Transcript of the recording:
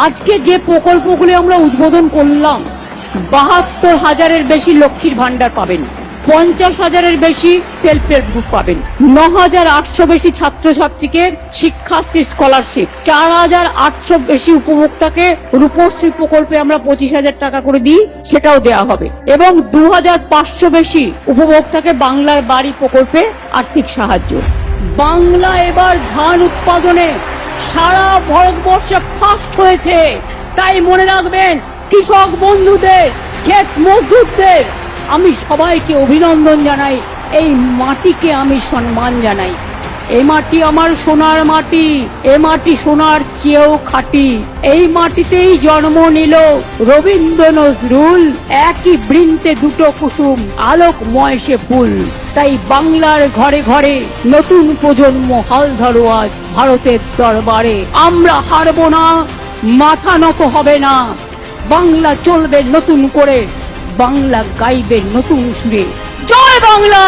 আজকে যে প্রকল্পগুলি আমরা উদ্বোধন করলাম, ৭২,০০০-এর বেশি লক্ষ্মীর ভান্ডার পাবেন, ৫০,০০০-এর বেশি সেলফ হেল্প গ্রুপ পাবেন, ৯,৮০০ বেশি ছাত্রছাত্রীকে শিক্ষাশ্রী স্কলারশিপ, ৪,৮০০ বেশি উপভোক্তাকে রূপশ্রী প্রকল্পে আমরা ২৫,০০০ টাকা করে দিই, সেটাও দেওয়া হবে, এবং ২,৫০০ বেশি উপভোক্তাকে বাংলার বাড়ি প্রকল্পে আর্থিক সাহায্য। বাংলা এবার ধান উৎপাদনে সারা ভারতবর্ষে ফার্স্ট হয়েছে। তাই মনে রাখবেন, কৃষক বন্ধুদের, ক্ষেত মজদুরদের আমি সবাইকে অভিনন্দন জানাই, এই মাটিকে আমি সম্মান জানাই। এই মাটি আমার সোনার মাটি, এ মাটি সোনার চেয়েও খাঁটি। এই মাটিতেই জন্ম নিল রবীন্দ্র নজরুল, একই বৃন্তে দুটো কুসুম, আলোকময় সে ফুল। তাই বাংলার ঘরে ঘরে নতুন প্রজন্ম হাল ধরো আজ ভারতের দরবারে। আমরা হারবো না, মাথা নত হবে না। বাংলা চলবে নতুন করে, বাংলা গাইবে নতুন সুরে। জয় বাংলা।